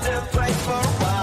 to play for a while.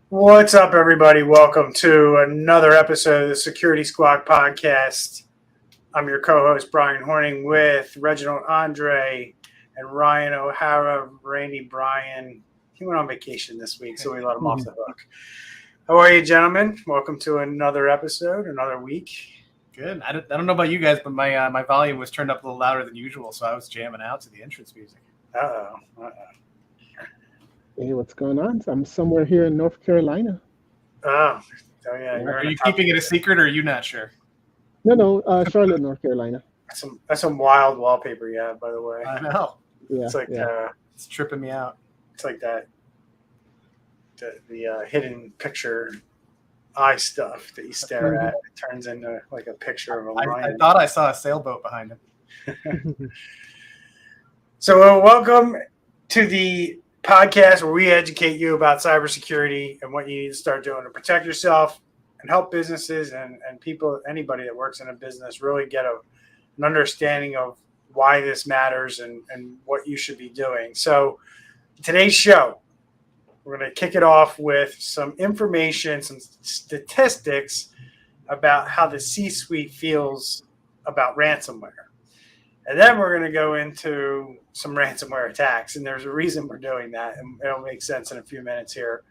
What's up, everybody? Welcome to another episode of the Security Squawk podcast. I'm your co-host, Bryan Hornung, with Reginald Andre and Ryan O'Hara. Bryan, he went on vacation this week, so we let him off the hook. How are you, gentlemen? Welcome to another episode, another week. Good. I don't know about you guys, but my volume was turned up a little louder than usual, so I was jamming out to the entrance music. Uh-oh. Hey, what's going on? I'm somewhere here in North Carolina. Oh yeah. Are you keeping it a secret, or are you not sure? No, Charlotte, North Carolina. That's some wild wallpaper you have, by the way. I know. Yeah, It's like It's tripping me out. it's like that the hidden picture eye stuff that you stare at. It turns into like a picture of a I lion. thought I saw a sailboat behind him. So welcome to the podcast where we educate you about cybersecurity and what you need to start doing to protect yourself and help businesses and people, anybody that works in a business, really get an understanding of why this matters and what you should be doing. So today's show, we're going to kick it off with some information, some statistics about how the C-suite feels about ransomware. And then we're going to go into some ransomware attacks, and there's a reason we're doing that, and it'll make sense in a few minutes here.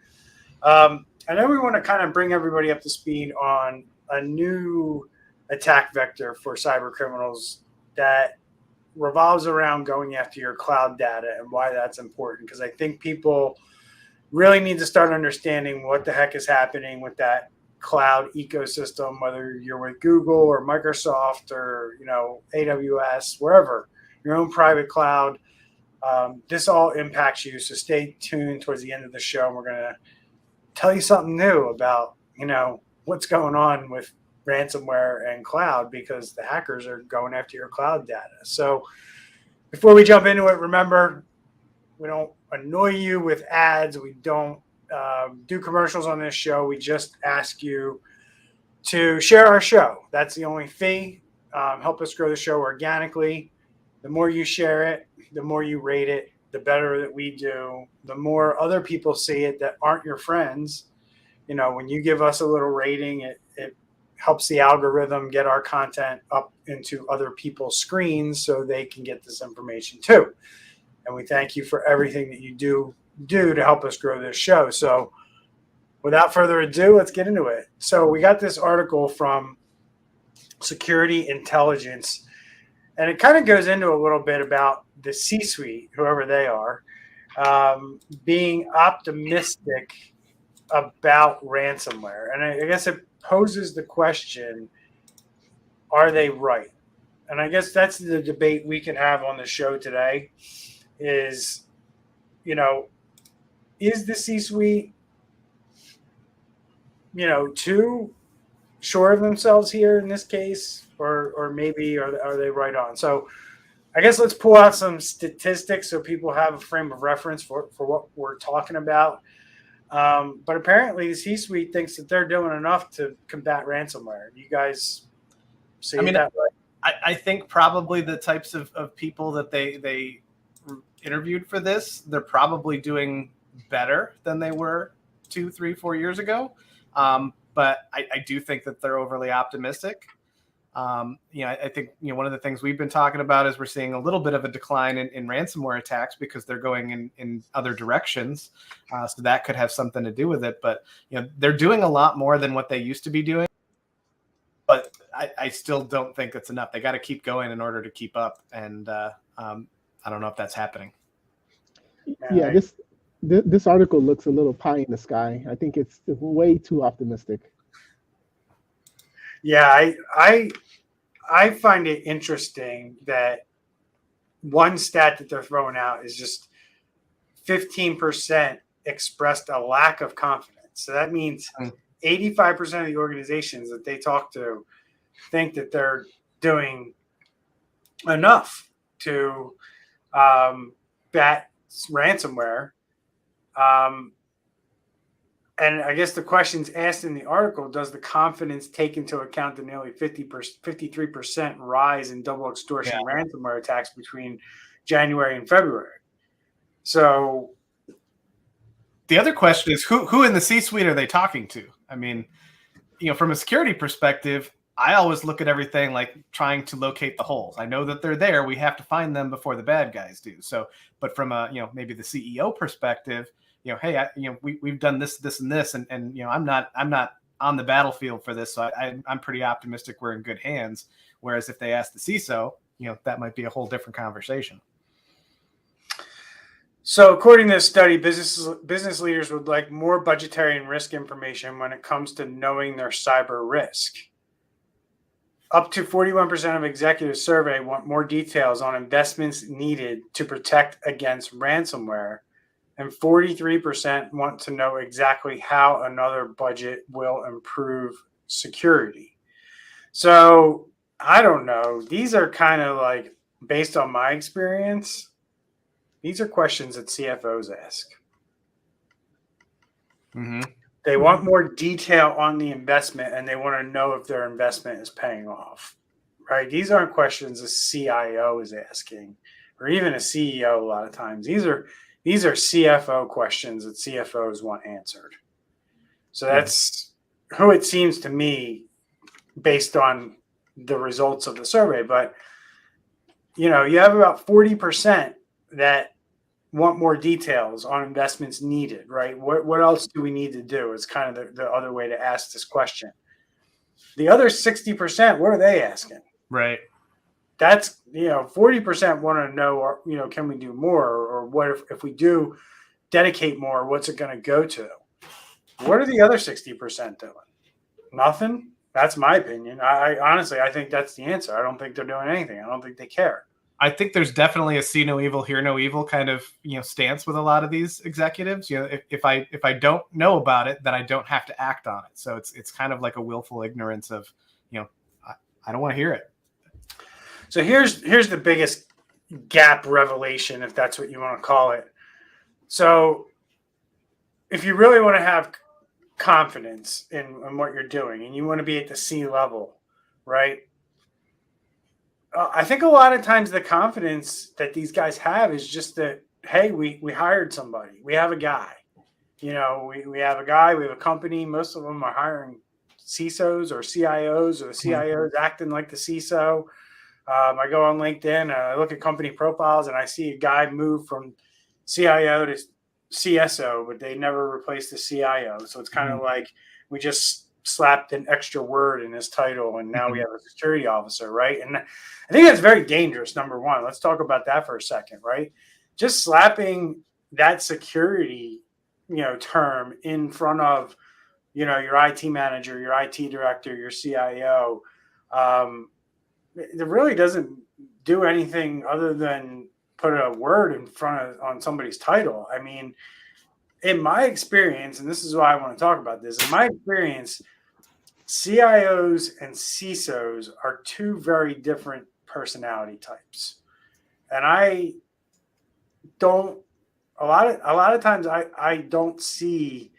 And then we want to kind of bring everybody up to speed on a new attack vector for cybercriminals that revolves around going after your cloud data and why that's important, because I think people really need to start understanding what the heck is happening with that cloud ecosystem, whether you're with Google or Microsoft or AWS, wherever, your own private cloud. This all impacts you, so stay tuned towards the end of the show. We're going to tell you something new about what's going on with ransomware and cloud, because the hackers are going after your cloud data. So before we jump into it, remember, we don't annoy you with ads. We don't do commercials on this show. We just ask you to share our show. That's the only fee. Help us grow the show organically. The more you share it, the more you rate it, the better that we do. The more other people see it that aren't your friends. When you give us a little rating, it helps the algorithm get our content up into other people's screens so they can get this information too. And we thank you for everything that you do to help us grow this show. So without further ado, let's get into it. So we got this article from Security Intelligence, and it kind of goes into a little bit about the C-suite, whoever they are, being optimistic about ransomware. And I guess it poses the question, are they right? And I guess that's the debate we can have on the show today is, is the C-suite, too sure of themselves here in this case, or maybe are they right on? So I guess let's pull out some statistics so people have a frame of reference for what we're talking about. But apparently the C-suite thinks that they're doing enough to combat ransomware. You guys see it that way? I think probably the types of people that they interviewed for this, they're probably doing better than they were 2, 3, 4 years ago. But I do think that they're overly optimistic. I think one of the things we've been talking about is we're seeing a little bit of a decline in ransomware attacks because they're going in other directions. So that could have something to do with it. But they're doing a lot more than what they used to be doing. But I still don't think it's enough. They got to keep going in order to keep up. And I don't know if that's happening. Yeah, this article looks a little pie in the sky. I think it's way too optimistic. Yeah, I find it interesting that one stat that they're throwing out is just 15% expressed a lack of confidence. So that means 85% of the organizations that they talk to think that they're doing enough to bat ransomware. And I guess the questions asked in the article, does the confidence take into account the nearly 53% rise in double extortion ransomware attacks between January and February? So the other question is who in the C-suite are they talking to? I mean, from a security perspective, I always look at everything like trying to locate the holes. I know that they're there. We have to find them before the bad guys do. So, but from a, maybe the CEO perspective, hey, we've done this, and this, and I'm not on the battlefield for this. So I'm pretty optimistic we're in good hands. Whereas if they ask the CISO, that might be a whole different conversation. So according to this study, business leaders would like more budgetary and risk information when it comes to knowing their cyber risk. Up to 41% of executives surveyed want more details on investments needed to protect against ransomware, and 43% want to know exactly how another budget will improve security. So I don't know. These are kind of like, based on my experience, these are questions that CFOs ask. Mm-hmm. They want more detail on the investment, and they want to know if their investment is paying off, right? These aren't questions a CIO is asking, or even a CEO. A lot of times, these are CFO questions that CFOs want answered. So that's who it seems to me, based on the results of the survey. But you have about 40% that want more details on investments needed, right? What else do we need to do? Is kind of the other way to ask this question. The other 60%, what are they asking? Right. That's, 40% want to know, or, can we do more? Or what if we do dedicate more, what's it going to go to? What are the other 60% doing? Nothing. That's my opinion. I honestly, I think that's the answer. I don't think they're doing anything. I don't think they care. I think there's definitely a see no evil, hear no evil kind of stance with a lot of these executives. If I don't know about it, then I don't have to act on it. So it's kind of like a willful ignorance of I don't want to hear it. So here's the biggest gap revelation, if that's what you want to call it. So if you really want to have confidence in what you're doing, and you want to be at the C level, right? I think a lot of times the confidence that these guys have is just that, hey, we hired somebody. We have a guy. We have a guy. We have a company. Most of them are hiring CISOs or CIOs, or the CIOs acting like the CISO. I go on LinkedIn, I look at company profiles, and I see a guy move from CIO to CSO, but they never replaced the CIO. So it's kind of like we just slapped an extra word in his title, and now we have a security officer, right? And I think that's very dangerous, number one. Let's talk about that for a second, right? Just slapping that security, term in front of, your IT manager, your IT director, your CIO, it really doesn't do anything other than put a word in front on somebody's title. I mean, in my experience, and this is why I want to talk about this, in my experience, CIOs and CISOs are two very different personality types. And I don't, a lot of times I don't see,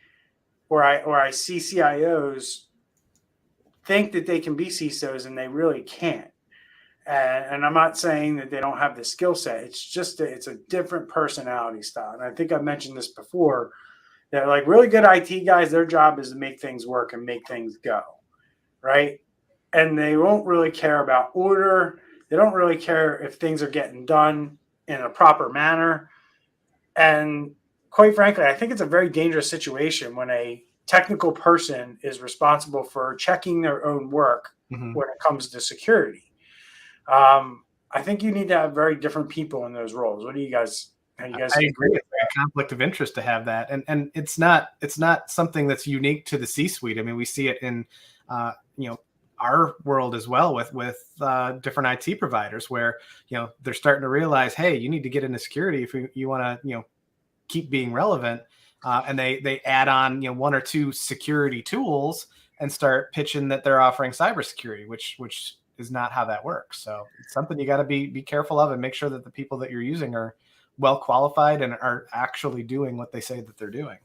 or I see CIOs think that they can be CISOs and they really can't. And I'm not saying that they don't have the skill set. It's just it's a different personality style. And I think I've mentioned this before, that like really good IT guys, their job is to make things work and make things go, right? And they won't really care about order. They don't really care if things are getting done in a proper manner. And quite frankly, I think it's a very dangerous situation when a technical person is responsible for checking their own work when it comes to security. I think you need to have very different people in those roles. What do you guys? I agree. It's a conflict of interest to have that, and it's not something that's unique to the C-suite. I mean, we see it in our world as well with different IT providers, where they're starting to realize, hey, you need to get into security if you want to keep being relevant. and they add on, you know, one or two security tools and start pitching that they're offering cybersecurity, which is not how that works. So it's something you got to be careful of and make sure that the people that you're using are well qualified and are actually doing what they say that they're doing.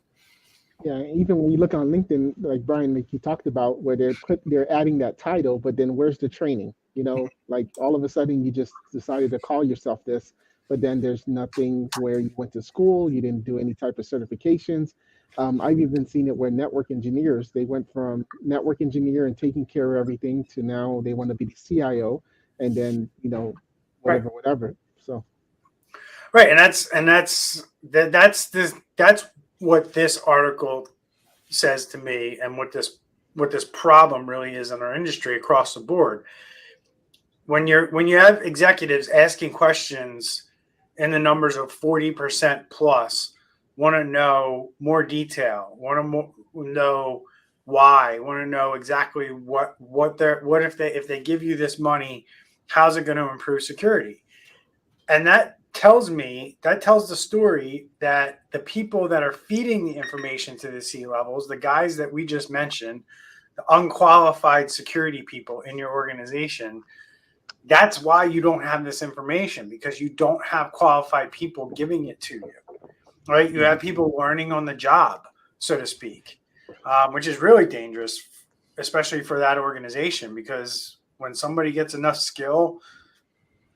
Yeah, even when you look on LinkedIn, like Bryan, like you talked about, where they're adding that title, but then where's the training? You know, like all of a sudden you just decided to call yourself this, but then there's nothing where you went to school, you didn't do any type of certifications. I've even seen it where network engineers, they went from network engineer and taking care of everything to now they want to be the CIO, and then, you know, whatever. So. Right, and that's what this article says to me, and what this problem really is in our industry across the board. When you have executives asking questions in the numbers of 40% plus, want to know more detail, want to know why, want to know exactly what if they give you this money, how's it going to improve security? And that tells the story that the people that are feeding the information to the C-levels, the guys that we just mentioned, the unqualified security people in your organization, that's why you don't have this information, because you don't have qualified people giving it to you, right? You have people learning on the job, so to speak, which is really dangerous, especially for that organization, because when somebody gets enough skill,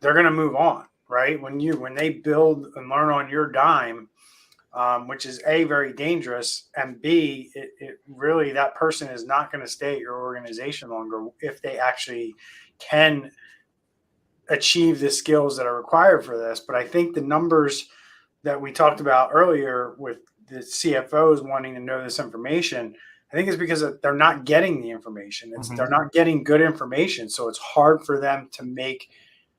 they're going to move on. Right. When they build and learn on your dime, which is A, very dangerous, and B, it really, that person is not going to stay at your organization longer if they actually can achieve the skills that are required for this. But I think the numbers that we talked about earlier with the CFOs wanting to know this information, I think it's because they're not getting the information. They're not getting good information. So it's hard for them to make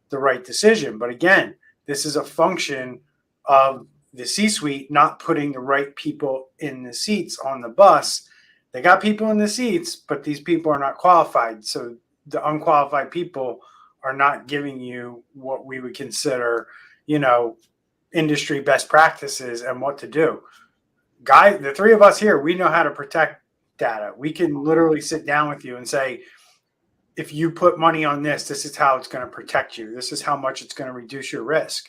the right decision. But again, this is a function of the C-suite not putting the right people in the seats on the bus. They got people in the seats, but these people are not qualified. So the unqualified people are not giving you what we would consider, you know, industry best practices and what to do. Guys, the three of us here, we know how to protect data. We can literally sit down with you and say, if you put money on this, this is how it's going to protect you. This is how much it's going to reduce your risk.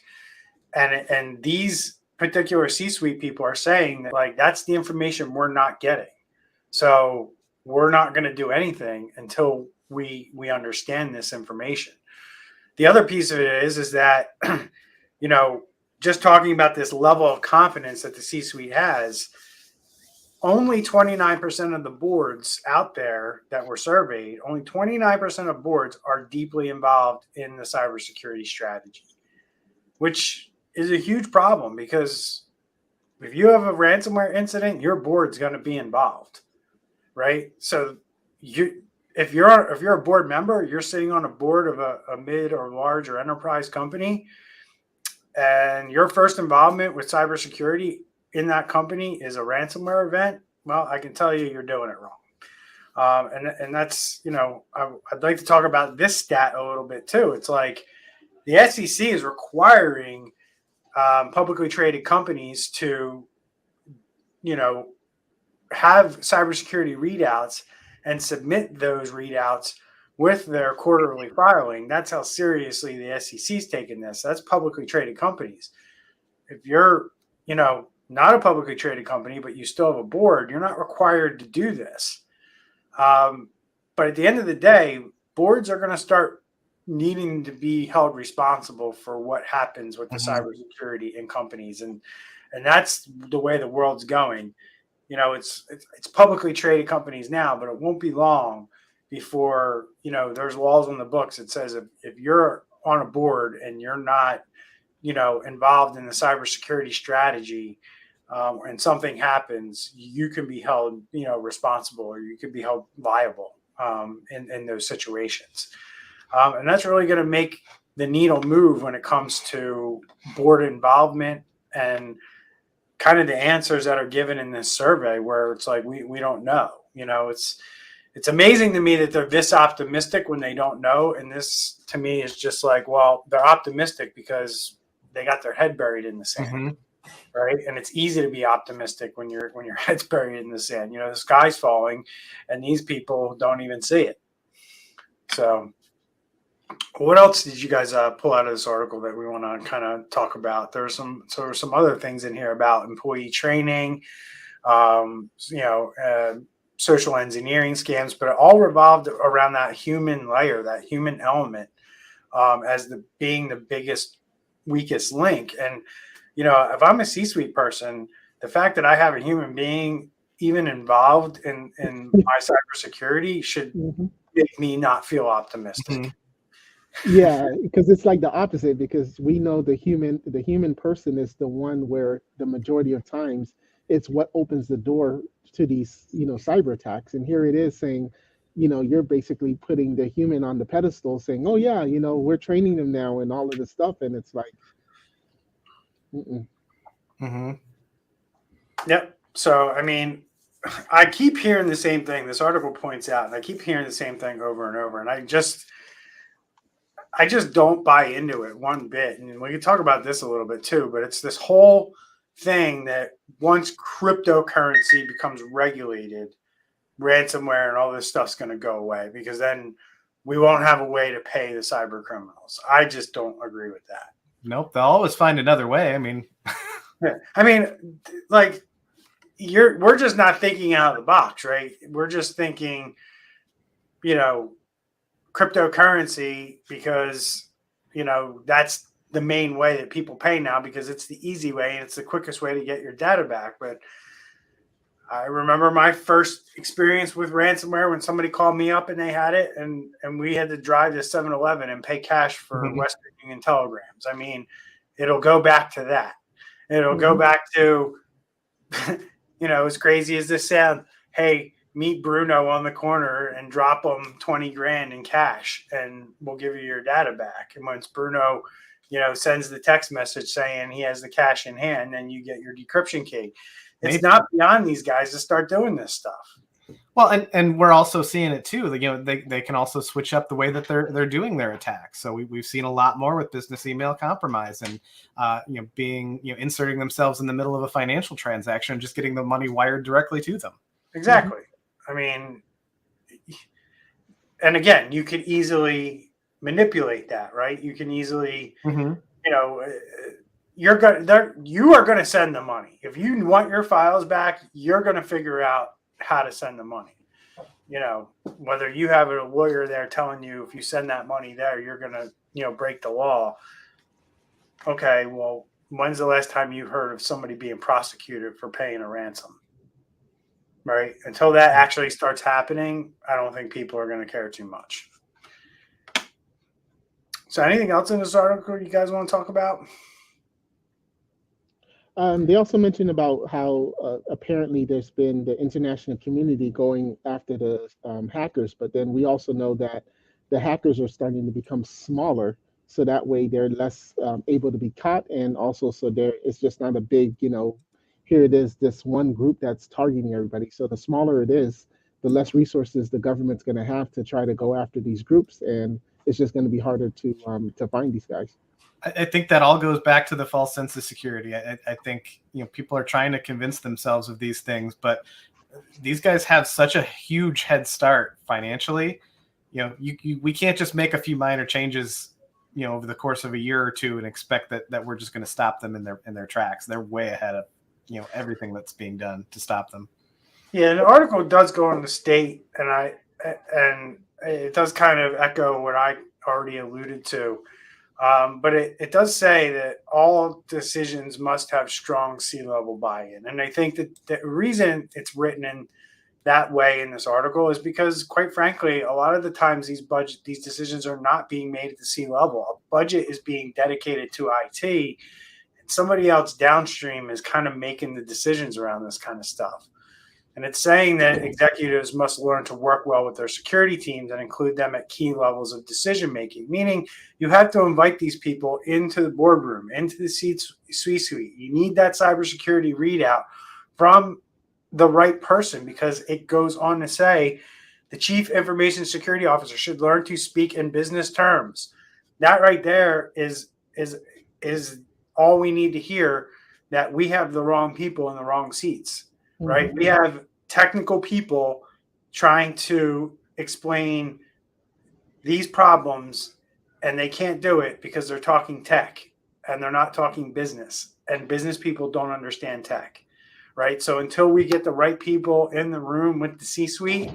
And these particular C-suite people are saying that, like, that's the information we're not getting. So we're not going to do anything until we understand this information. The other piece of it is that, you know, just talking about this level of confidence that the C-suite has, only 29% of the boards out there that were surveyed, only 29% of boards are deeply involved in the cybersecurity strategy, which is a huge problem, because if you have a ransomware incident, your board's going to be involved, right? So if you're a board member, you're sitting on a board of a mid or large or enterprise company, and your first involvement with cybersecurity in that company is a ransomware event, well, I can tell you, you're doing it wrong. And that's, you know, I'd like to talk about this stat a little bit too. It's like the SEC is requiring publicly traded companies to, you know, have cybersecurity readouts and submit those readouts with their quarterly filing. That's how seriously the SEC's taking this. That's publicly traded companies. If you're, you know, not a publicly traded company, but you still have a board, you're not required to do this. But at the end of the day, boards are going to start needing to be held responsible for what happens with the cybersecurity in companies. And that's the way the world's going. You know, it's publicly traded companies now, but it won't be long before, you know, there's laws on the books that says if you're on a board and you're not, you know, involved in the cybersecurity strategy, and something happens, you can be held, you know, responsible, or you could be held liable in those situations. And that's really going to make the needle move when it comes to board involvement and kind of the answers that are given in this survey, where it's like, we don't know. You know, it's amazing to me that they're this optimistic when they don't know. And this, to me, is just like, well, they're optimistic because they got their head buried in the sand. right? And it's easy to be optimistic when your head's buried in the sand. The sky's falling, and these people don't even see it. So, what else did you guys pull out of this article that we want to kind of talk about? There were some other things in here about employee training, social engineering scams, but it all revolved around that human layer, that human element, as being the biggest, weakest link. And if I'm a C-suite person, the fact that I have a human being even involved in my cybersecurity should make me not feel optimistic. Mm-hmm. Yeah, because it's like the opposite, because we know the human person is the one where the majority of times it's what opens the door to these, cyber attacks. And here it is saying, you're basically putting the human on the pedestal saying, oh yeah, we're training them now and all of this stuff. And it's like, Mm-hmm. Yep. So, I mean, I keep hearing the same thing. This article points out, and I keep hearing the same thing over and over. And I just don't buy into it one bit. And we can talk about this a little bit too, but it's this whole thing that once cryptocurrency becomes regulated, ransomware and all this stuff's going to go away, because then we won't have a way to pay the cyber criminals. I just don't agree with that. Nope. They'll always find another way. I mean, like we're just not thinking out of the box, right? We're just thinking, cryptocurrency, because that's the main way that people pay now, because it's the easy way and it's the quickest way to get your data back. But I remember my first experience with ransomware when somebody called me up and they had it, and we had to drive to 7-Eleven and pay cash for Western Union telegrams. I mean, it'll go back to that. It'll go back to, as crazy as this sounds, hey, meet Bruno on the corner and drop him 20 grand in cash and we'll give you your data back. And once Bruno, sends the text message saying he has the cash in hand, then you get your decryption key. It's not beyond these guys to start doing this stuff. Well, and we're also seeing it too. They can also switch up the way that they're doing their attacks. So we've seen a lot more with business email compromise and inserting themselves in the middle of a financial transaction and just getting the money wired directly to them. Exactly. I mean, and again, you could easily manipulate that, right? You can easily, you are going to send the money. If you want your files back, you're going to figure out how to send the money. Whether you have a lawyer there telling you if you send that money there, you're going to, break the law. Okay, well, when's the last time you heard of somebody being prosecuted for paying a ransom? Right? Until that actually starts happening, I don't think people are going to care too much. So anything else in this article you guys want to talk about? They also mentioned about how apparently there's been the international community going after the hackers, but then we also know that the hackers are starting to become smaller, so that way they're less able to be caught, and also so it's just not a big, here it is, this one group that's targeting everybody. So the smaller it is, the less resources the government's going to have to try to go after these groups, and it's just going to be harder to find these guys. I think that all goes back to the false sense of security. I think people are trying to convince themselves of these things, but these guys have such a huge head start financially. We can't just make a few minor changes, over the course of a year or two and expect that we're just going to stop them in their tracks. They're way ahead of everything that's being done to stop them. Yeah, the article does go on the state, and it does kind of echo what I already alluded to. But it does say that all decisions must have strong CLevel buy-in. And I think that the reason it's written in that way in this article is because, quite frankly, a lot of the times these decisions are not being made at the C-level. A budget is being dedicated to IT, and somebody else downstream is kind of making the decisions around this kind of stuff. And it's saying that executives must learn to work well with their security teams and include them at key levels of decision-making, meaning you have to invite these people into the boardroom, into the C-suite. You need that cybersecurity readout from the right person, because it goes on to say the chief information security officer should learn to speak in business terms. That right there is all we need to hear that we have the wrong people in the wrong seats, right? Mhm. We have technical people trying to explain these problems, and they can't do it because they're talking tech and they're not talking business, and business people don't understand tech, right? So until we get the right people in the room with the C-suite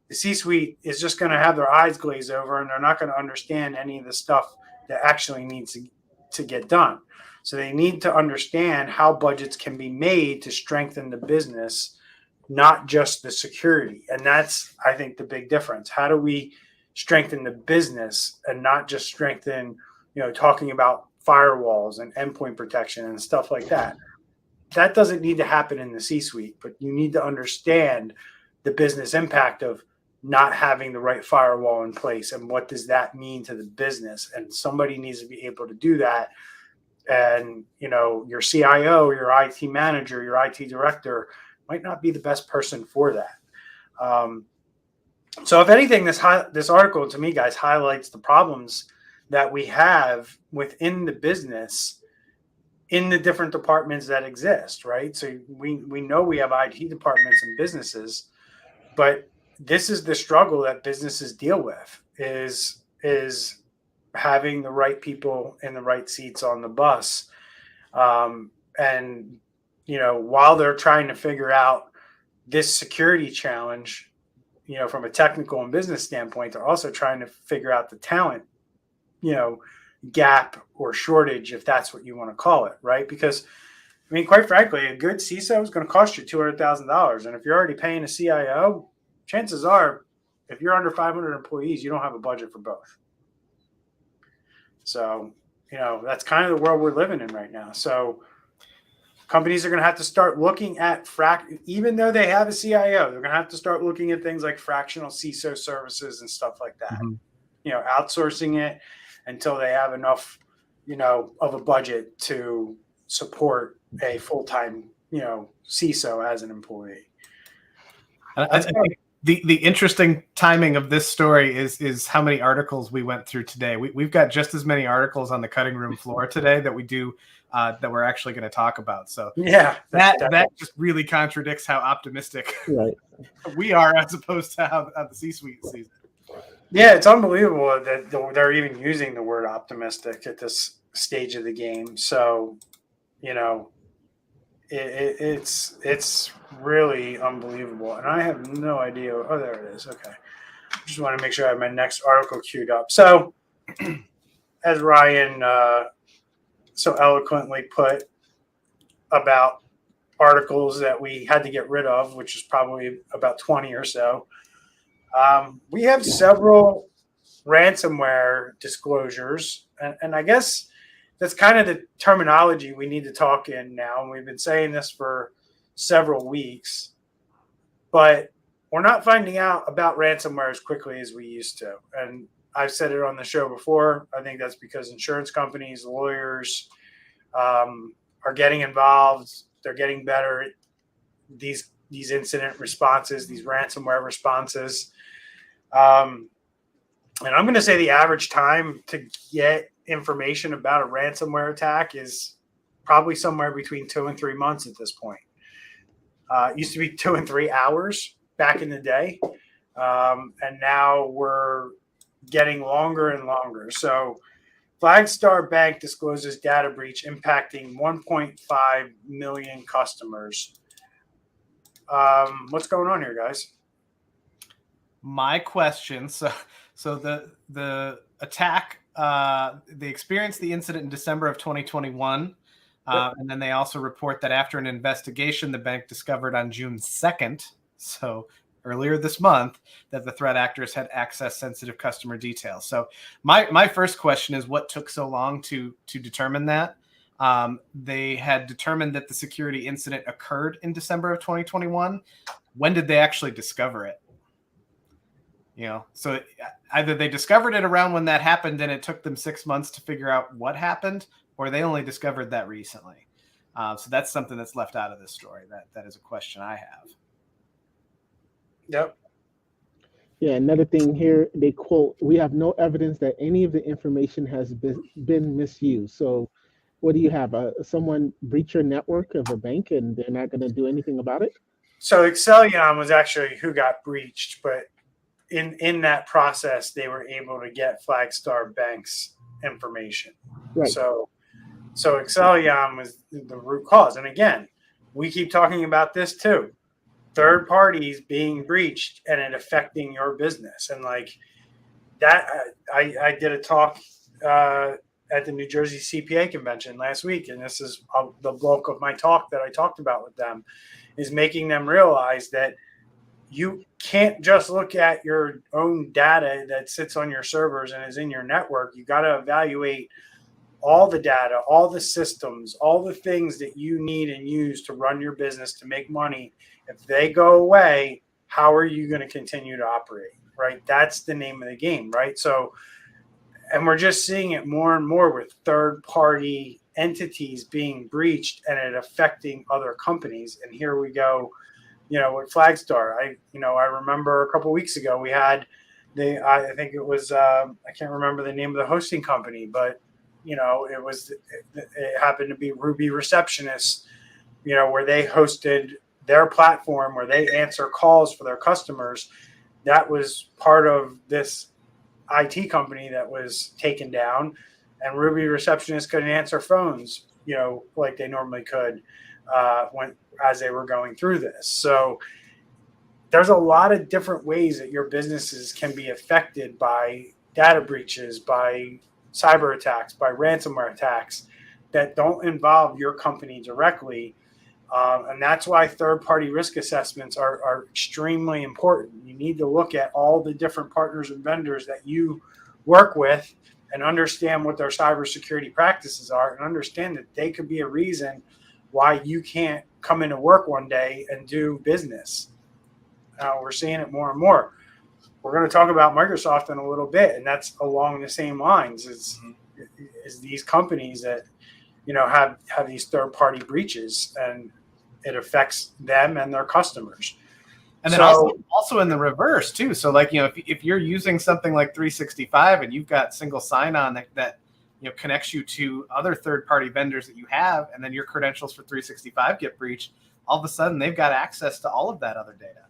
is just going to have their eyes glaze over, and they're not going to understand any of the stuff that actually needs to get done. So they need to understand how budgets can be made to strengthen the business, not just the security. And that's, I think, the big difference. How do we strengthen the business and not just strengthen, talking about firewalls and endpoint protection and stuff like that? That doesn't need to happen in the C-suite, but you need to understand the business impact of not having the right firewall in place, and what does that mean to the business. And somebody needs to be able to do that. And your CIO, your IT manager, your IT director might not be the best person for that. So if anything, this article, to me, guys, highlights the problems that we have within the business in the different departments that exist, right? So we know we have IT departments and businesses, but this is the struggle that businesses deal with, is having the right people in the right seats on the bus. And while they're trying to figure out this security challenge, from a technical and business standpoint, they're also trying to figure out the talent, gap or shortage, if that's what you want to call it, right? Because, quite frankly, a good CISO is going to cost you $200,000. And if you're already paying a CIO, chances are, if you're under 500 employees, you don't have a budget for both. So, that's kind of the world we're living in right now. So companies are going to have to start looking at even though they have a CIO, they're going to have to start looking at things like fractional CISO services and stuff like that. Mm-hmm. Outsourcing it until they have enough, of a budget to support a full-time, CISO as an employee. I think the interesting timing of this story is how many articles we went through today. We've got just as many articles on the cutting room floor today that we do that we're actually going to talk about. So yeah, that just really contradicts how optimistic we are as opposed to how the C-suite sees it. Yeah, it's unbelievable that they're even using the word optimistic at this stage of the game. So, it's really unbelievable. And I have no idea. Oh, there it is. Okay. I just want to make sure I have my next article queued up. So, as Ryan so eloquently put about articles that we had to get rid of, which is probably about 20 or so, we have several ransomware disclosures. And I guess that's kind of the terminology we need to talk in now. And we've been saying this for several weeks, but we're not finding out about ransomware as quickly as we used to. And I've said it on the show before. I think that's because insurance companies, lawyers are getting involved. They're getting better at these incident responses, these ransomware responses. And I'm going to say the average time to get information about a ransomware attack is probably somewhere between 2 and 3 months at this point. It used to be 2 and 3 hours back in the day. And now we're getting longer and longer. So Flagstar Bank discloses data breach impacting 1.5 million customers. What's going on here, guys? My question. So the attack, they experienced the incident in December of 2021. And then they also report that after an investigation, the bank discovered on June 2nd, so earlier this month, that the threat actors had accessed sensitive customer details. So my first question is, what took so long to determine that? They had determined that the security incident occurred in December of 2021. When did they actually discover it? So either they discovered it around when that happened and it took them 6 months to figure out what happened, or they only discovered that recently. So that's something that's left out of this story. That is a question I have. Yep. Yeah, another thing here, they quote, "We have no evidence that any of the information has been misused." So what do you have? Someone breach your network of a bank and they're not going to do anything about it? So Excellion was actually who got breached, but in that process, they were able to get Flagstar Bank's information. Right. So Excellion was the root cause. And again, we keep talking about this too. Third parties being breached and it affecting your business. And like that, I did a talk at the New Jersey CPA convention last week, and this is the bulk of my talk that I talked about with them, is making them realize that you can't just look at your own data that sits on your servers and is in your network. You got to evaluate all the data, all the systems, all the things that you need and use to run your business to make money. If they go away, how are you going to continue to operate? Right? That's the name of the game, right? So, and we're just seeing it more and more with third-party entities being breached and it affecting other companies. And here we go, with Flagstar. I remember a couple of weeks ago we had I think it was I can't remember the name of the hosting company, but it happened to be Ruby Receptionist, where they hosted their platform where they answer calls for their customers. That was part of this IT company that was taken down, and Ruby Receptionist couldn't answer phones, like they normally could as they were going through this. So there's a lot of different ways that your businesses can be affected by data breaches, by cyber attacks, by ransomware attacks that don't involve your company directly. And that's why third-party risk assessments are extremely important. You need to look at all the different partners and vendors that you work with and understand what their cybersecurity practices are and understand that they could be a reason why you can't come into work one day and do business. We're seeing it more and more. We're going to talk about Microsoft in a little bit, and that's along the same lines is these companies that have these third-party breaches, and it affects them and their customers. And then also in the reverse too. So like, if you're using something like 365 and you've got single sign-on that connects you to other third-party vendors that you have, and then your credentials for 365 get breached, all of a sudden they've got access to all of that other data.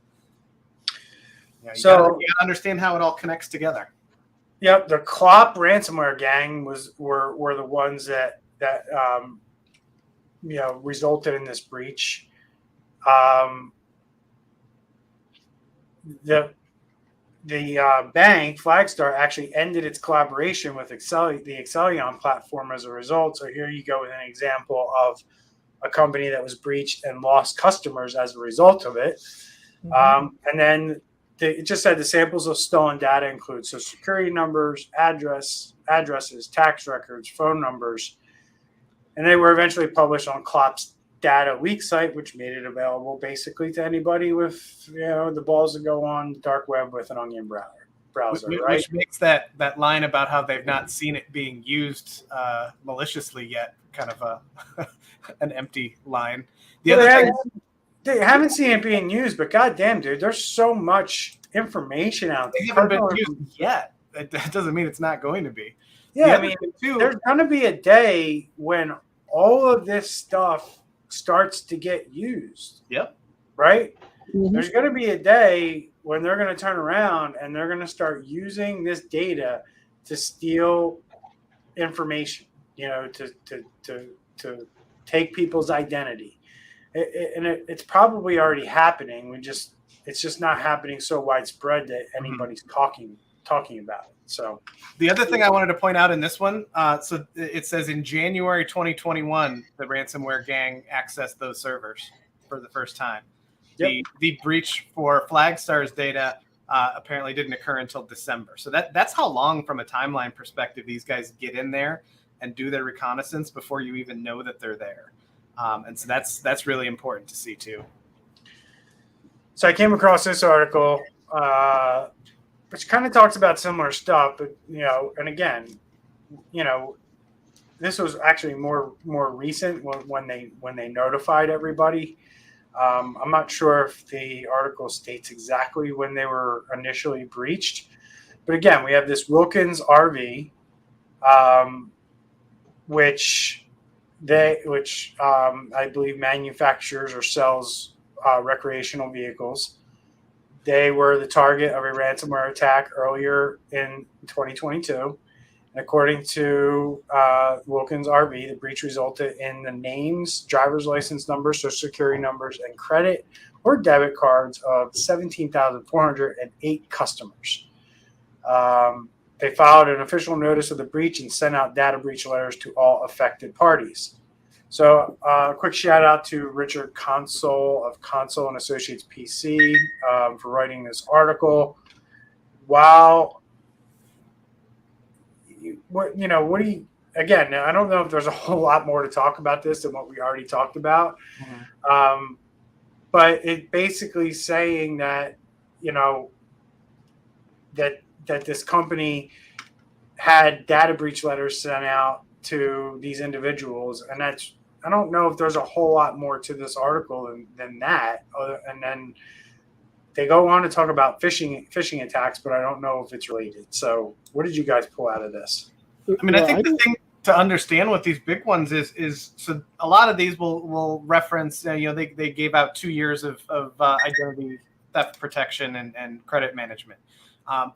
You gotta understand how it all connects together. Yep, the CLevel ransomware gang were the ones that resulted in this breach. The bank Flagstar actually ended its collaboration with the Excellion platform as a result. So here you go with an example of a company that was breached and lost customers as a result of it. Mm-hmm. And then it just said the samples of stolen data include social security numbers, addresses, tax records, phone numbers, and they were eventually published on CLevel's data leak site, which made it available basically to anybody with the balls to go on the dark web with an onion browser, right? Which makes that line about how they've not seen it being used maliciously yet kind of an empty line. They haven't seen it being used, but goddamn, dude, there's so much information out there. They haven't been used yet. That doesn't mean it's not going to be. Yeah, there's going to be a day when all of this stuff starts to get used. Yep. Right? Mm-hmm. There's going to be a day when they're going to turn around and they're going to start using this data to steal information, to take people's identity. It's probably already happening. It's just not happening so widespread that anybody's talking about it. So the other thing I wanted to point out in this one, so it says in January 2021, the ransomware gang accessed those servers for the first time. Yep. The breach for Flagstar's data apparently didn't occur until December. So that's how long from a timeline perspective these guys get in there and do their reconnaissance before you even know that they're there. And so that's really important to see too. So I came across this article, which kind of talks about similar stuff, but and again, this was actually more recent when they notified everybody. I'm not sure if the article states exactly when they were initially breached, but again, we have this Wilkins RV, which which I believe manufactures or sells recreational vehicles. They were the target of a ransomware attack earlier in 2022. And according to Wilkins RV, the breach resulted in the names, driver's license numbers, social security numbers, and credit or debit cards of 17,408 customers. They filed an official notice of the breach and sent out data breach letters to all affected parties. So quick shout out to Richard Console of Console and Associates PC for writing this article. Wow. What do you, again, I don't know if there's a whole lot more to talk about this than what we already talked about. Mm-hmm. But it basically saying that, that this company had data breach letters sent out to these individuals. And that's, I don't know if there's a whole lot more to this article than that. And then they go on to talk about phishing attacks, but I don't know if it's related. So what did you guys pull out of this? I mean, I think the thing to understand with these big ones is so a lot of these will reference, they gave out 2 years of identity theft protection and credit management. A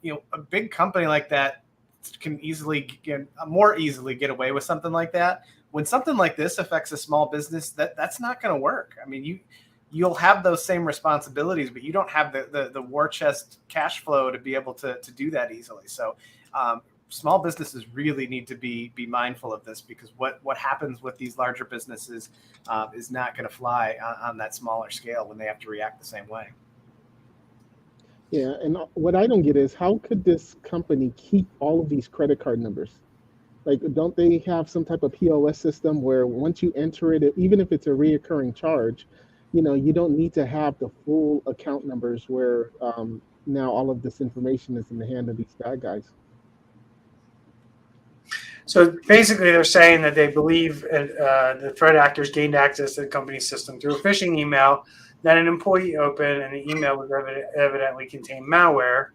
big company like that can more easily get away with something like that. When something like this affects a small business, that's not going to work. I mean, you'll have those same responsibilities, but you don't have the war chest cash flow to be able to do that easily. So small businesses really need to be mindful of this, because what happens with these larger businesses is not going to fly on that smaller scale when they have to react the same way. Yeah, and what I don't get is, how could this company keep all of these credit card numbers? Like, don't they have some type of POS system where once you enter it, even if it's a reoccurring charge, you don't need to have the full account numbers where now all of this information is in the hand of these bad guys? So basically, they're saying that they believe the threat actors gained access to the company's system through a phishing email that an employee opened, and the email was evidently contained malware.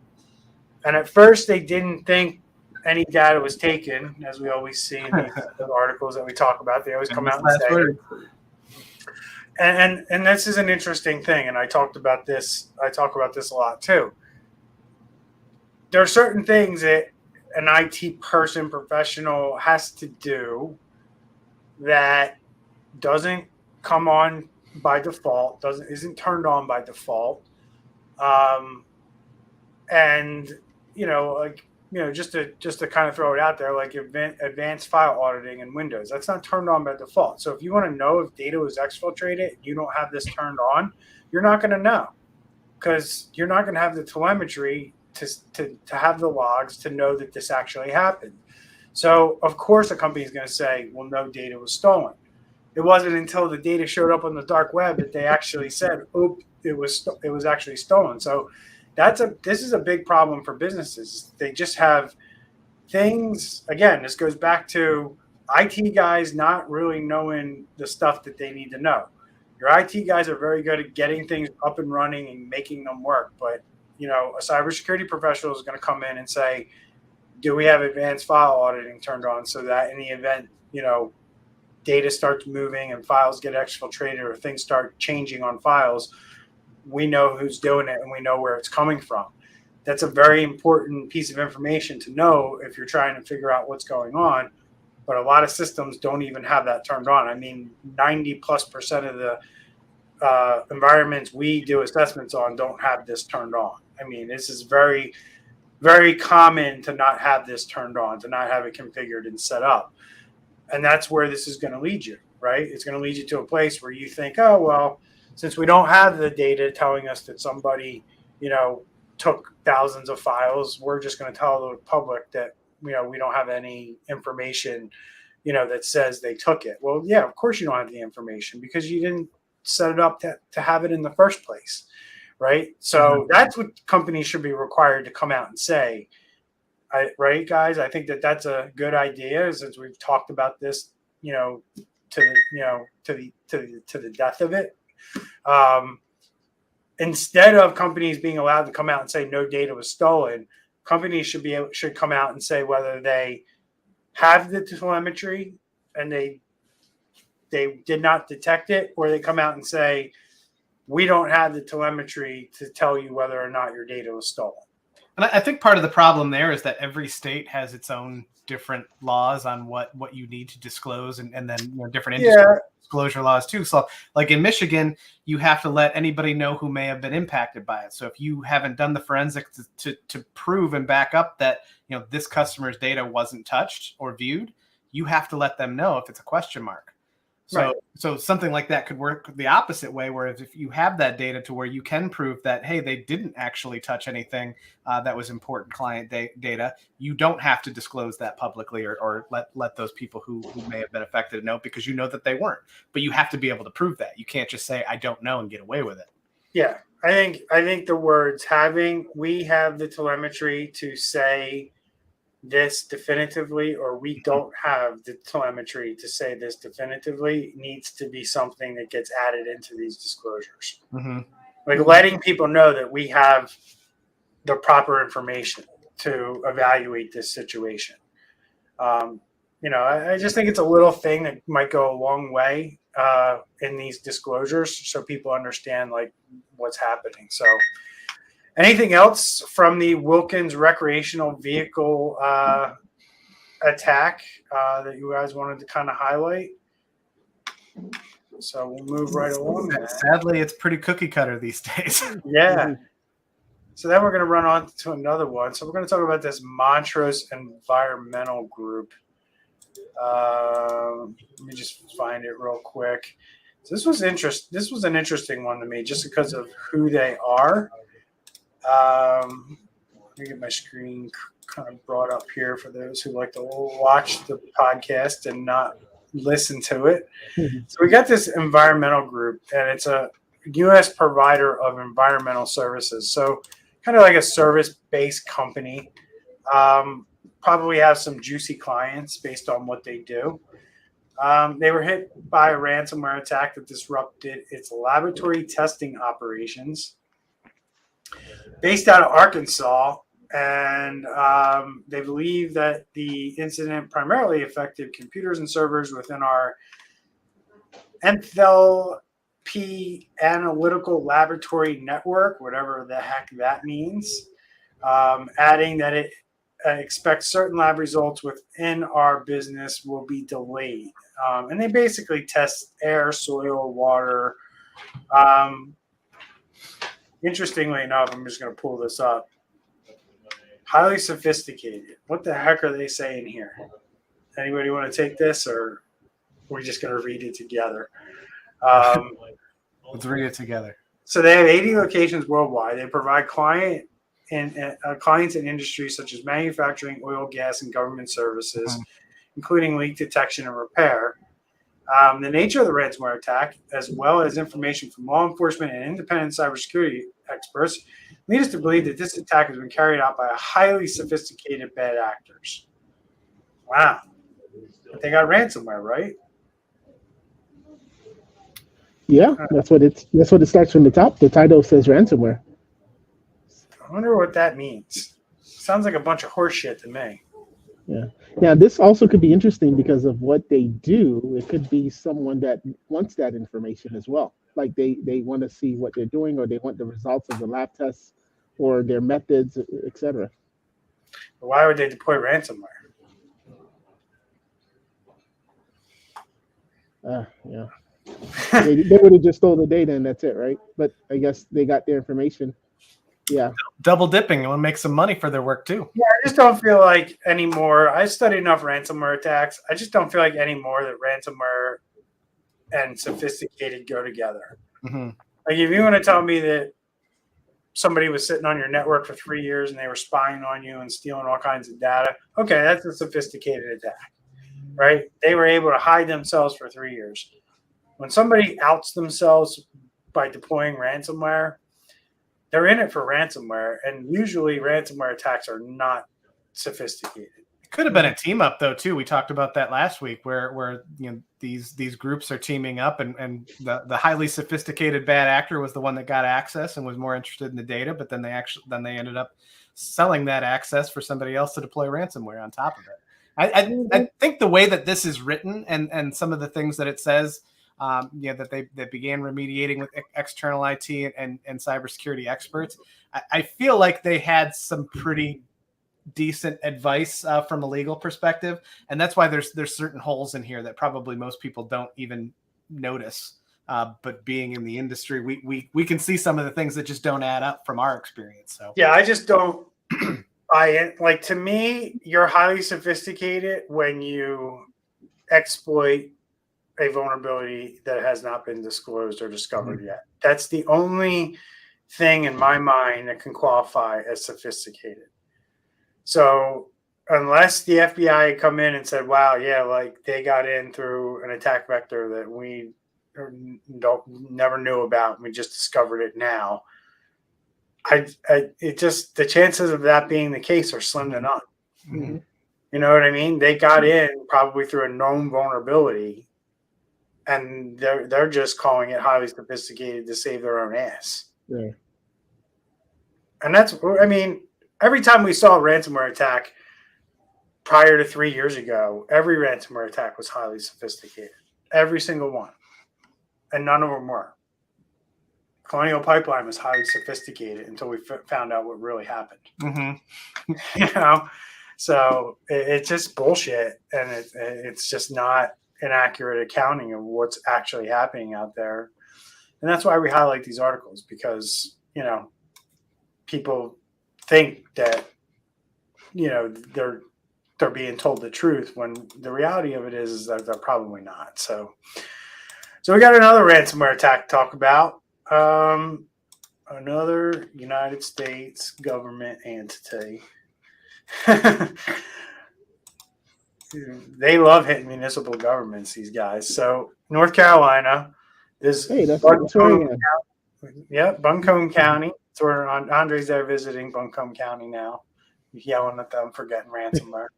And at first, they didn't think any data was taken, as we always see in these articles that we talk about. They always come out and say it. And this is an interesting thing, and I talk about this a lot too. There are certain things that an IT person, professional has to do that doesn't come on by default, isn't turned on by default. Just to kind of throw it out there, like advanced file auditing in Windows, that's not turned on by default. So if you want to know if data was exfiltrated, you don't have this turned on, you're not going to know, because you're not going to have the telemetry to have the logs to know that this actually happened. So of course a company is going to say, well, no data was stolen. It wasn't until the data showed up on the dark web that they actually said, "Oop, it was actually stolen." So this is a big problem for businesses. They just have things. Again, this goes back to IT guys not really knowing the stuff that they need to know. Your IT guys are very good at getting things up and running and making them work, but a cybersecurity professional is going to come in and say, "Do we have advanced file auditing turned on so that in the event data starts moving and files get exfiltrated or things start changing on files, we know who's doing it and we know where it's coming from." That's a very important piece of information to know if you're trying to figure out what's going on. But a lot of systems don't even have that turned on. I mean, 90+% of the environments we do assessments on don't have this turned on. I mean, this is very, very common to not have this turned on, to not have it configured and set up. And that's where this is going to lead you, right? It's going to lead you to a place where you think, oh, well, since we don't have the data telling us that somebody, took thousands of files, we're just going to tell the public that, we don't have any information, that says they took it. Well, yeah, of course you don't have the information because you didn't set it up to have it in the first place, right? So that's what companies should be required to come out and say. Right, guys? I think that's a good idea, since we've talked about this, to the death of it. Instead of companies being allowed to come out and say no data was stolen, companies should come out and say whether they have the telemetry and they they did not detect it, or they come out and say, we don't have the telemetry to tell you whether or not your data was stolen. And I think part of the problem there is that every state has its own different laws on what you need to disclose, and then different industry disclosure laws too. So like in Michigan, you have to let anybody know who may have been impacted by it. So if you haven't done the forensics to prove and back up that this customer's data wasn't touched or viewed, you have to let them know if it's a question mark. So something like that could work the opposite way, whereas if you have that data to where you can prove that, hey, they didn't actually touch anything that was important client data, you don't have to disclose that publicly or let those people who may have been affected know, because you know that they weren't. But you have to be able to prove that. You can't just say, I don't know, and get away with it. Yeah, I think the words we have the telemetry to say this definitively, or we don't have the telemetry to say this definitively, needs to be something that gets added into these disclosures. Mm-hmm. Like letting people know that we have the proper information to evaluate this situation. I just think it's a little thing that might go a long way in these disclosures, so people understand like what's happening. So anything else from the Wilkins recreational vehicle attack that you guys wanted to kind of highlight? So we'll move right along. Sadly, it's pretty cookie cutter these days. Yeah. So then we're going to run on to another one. So we're going to talk about this Montrose Environmental Group. Let me just find it real quick. So this was an interesting one to me, just because of who they are. Let me get my screen kind of brought up here for those who like to watch the podcast and not listen to it. So we got this environmental group, and it's a U.S. provider of environmental services. So kind of like a service-based company. Probably have some juicy clients based on what they do. They were hit by a ransomware attack that disrupted its laboratory testing operations based out of Arkansas. And they believe that the incident primarily affected computers and servers within our enthalpy analytical laboratory network, whatever the heck that means, adding that it expects certain lab results within our business will be delayed. And they basically test air, soil, water. Interestingly enough, I'm just going to pull this up. Highly sophisticated. What the heck are they saying here? Anybody want to take this, or are we just going to read it together? Let's read it together. So they have 80 locations worldwide. They provide clients in industries such as manufacturing, oil, gas, and government services, including leak detection and repair. The nature of the ransomware attack, as well as information from law enforcement and independent cybersecurity experts, lead us to believe that this attack has been carried out by a highly sophisticated bad actors. Wow. But they got ransomware, right? Yeah, that's what it starts from the top. The title says ransomware. I wonder what that means. Sounds like a bunch of horse shit to me. Yeah. Now, this also could be interesting because of what they do. It could be someone that wants that information as well. Like they want to see what they're doing, or they want the results of the lab tests or their methods, etc. But why would they deploy ransomware? Yeah. They would have just stole the data and that's it, right? But I guess they got their information. Yeah. Double dipping. They want to make some money for their work too. Yeah, I just don't feel like anymore. I studied enough ransomware attacks. I just don't feel like anymore that ransomware and sophisticated go together. Mm-hmm. Like if you want to tell me that somebody was sitting on your network for 3 years and they were spying on you and stealing all kinds of data, okay, that's a sophisticated attack, right? They were able to hide themselves for 3 years. When somebody outs themselves by deploying ransomware, they're in it for ransomware, and usually ransomware attacks are not sophisticated. It could have been a team up though too. We talked about that last week, where these groups are teaming up, and the highly sophisticated bad actor was the one that got access and was more interested in the data, but then they ended up selling that access for somebody else to deploy ransomware on top of it. I think the way that this is written and some of the things that it says, that they began remediating with external IT and cybersecurity experts. I feel like they had some pretty decent advice from a legal perspective, and that's why there's certain holes in here that probably most people don't even notice. But being in the industry, we can see some of the things that just don't add up from our experience. So yeah, I just don't buy it. Like, to me, you're highly sophisticated when you exploit a vulnerability that has not been disclosed or discovered yet. That's the only thing in my mind that can qualify as sophisticated. So unless the FBI had come in and said, wow, yeah, like they got in through an attack vector that we never knew about, we just discovered it now, it just, the chances of that being the case are slim to none. Mm-hmm. You know what I mean? They got in probably through a known vulnerability, and they're just calling it highly sophisticated to save their own ass. Yeah. And that's, I mean, every time we saw a ransomware attack prior to 3 years ago, every ransomware attack was highly sophisticated. Every single one. And none of them were. Colonial Pipeline was highly sophisticated until we found out what really happened. You know? So it's just bullshit. And it's just not an accurate accounting of what's actually happening out there. And that's why we highlight these articles, because, people think that, they're being told the truth, when the reality of it is that they're probably not. So we got another ransomware attack to talk about. Another United States government entity. They love hitting municipal governments, these guys. So North Carolina, this Buncombe County. So Andre's there visiting Buncombe County now, yelling at them for getting ransomware.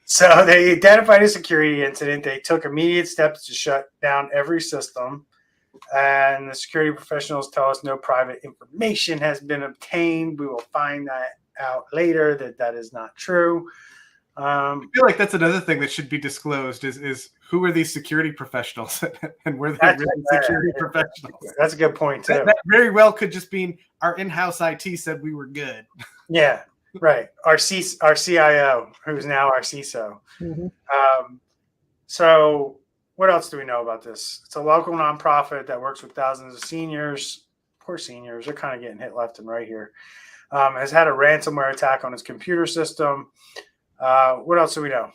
So they identified a security incident. They took immediate steps to shut down every system. And the security professionals tell us no private information has been obtained. We will find that out later, that is not true. I feel like that's another thing that should be disclosed is who are these security professionals and were they really security professionals? That's a good point, too. That very well could just mean our in-house IT said we were good. Yeah, right. Our CIO, who's now our CISO. Mm-hmm. So what else do we know about this? It's a local nonprofit that works with thousands of seniors. Poor seniors, they're kind of getting hit left and right here. Has had a ransomware attack on its computer system. What else do we know?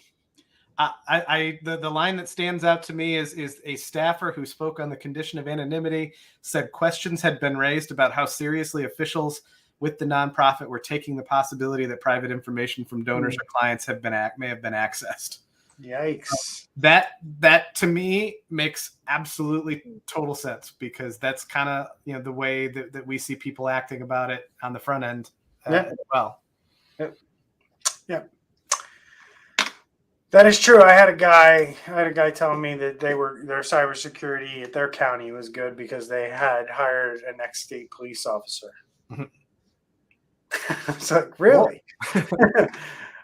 The line that stands out to me is a staffer who spoke on the condition of anonymity, said questions had been raised about how seriously officials with the nonprofit were taking the possibility that private information from donors or clients may have been accessed. Yikes. That to me makes absolutely total sense, because that's kind of the way that we see people acting about it on the front end as well. Yeah. That is true. I had a guy telling me that their cybersecurity at their county was good because they had hired an ex-state police officer. It's like, really?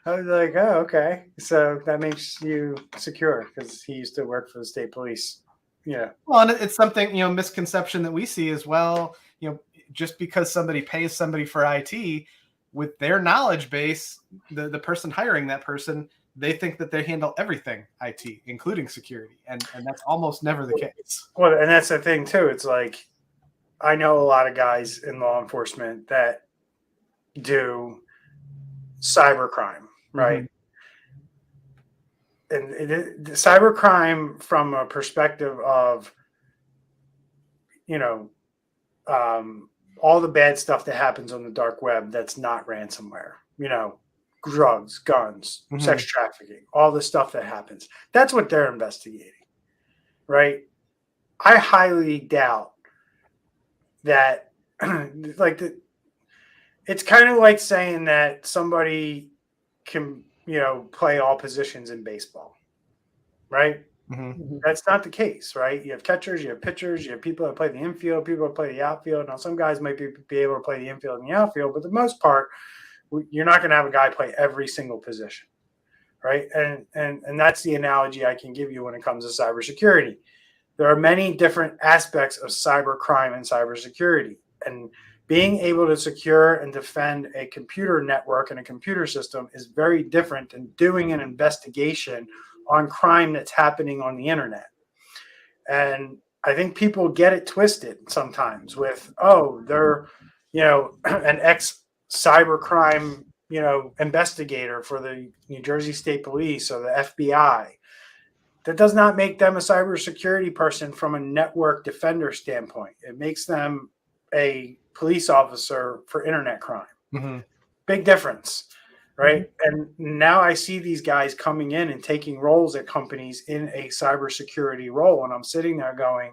I was like, oh, okay. So that makes you secure because he used to work for the state police. Yeah. Well, and it's something, misconception that we see as well. Just because somebody pays somebody for IT, with their knowledge base, the person hiring that person, they think that they handle everything IT, including security. And that's almost never the case. Well, and that's the thing too. It's like, I know a lot of guys in law enforcement that do cybercrime, right? And the cybercrime from a perspective of, all the bad stuff that happens on the dark web that's not ransomware, drugs, guns, sex trafficking, all the stuff that happens. That's what they're investigating, right? I highly doubt that, it's kind of like saying that somebody can, play all positions in baseball, right? That's not the case, right? You have catchers, you have pitchers, you have people that play the infield, people that play the outfield. Now, some guys might be able to play the infield and the outfield, but the most part, you're not going to have a guy play every single position, right? And that's the analogy I can give you when it comes to cybersecurity. There are many different aspects of cybercrime and cybersecurity, and being able to secure and defend a computer network and a computer system is very different than doing an investigation on crime that's happening on the internet. And I think people get it twisted sometimes with, oh, they're, an ex cybercrime, investigator for the New Jersey State Police or the FBI. That does not make them a cybersecurity person from a network defender standpoint. It makes them a police officer for internet crime. Mm-hmm. Big difference, right? And now I see these guys coming in and taking roles at companies in a cybersecurity role, and I'm sitting there going,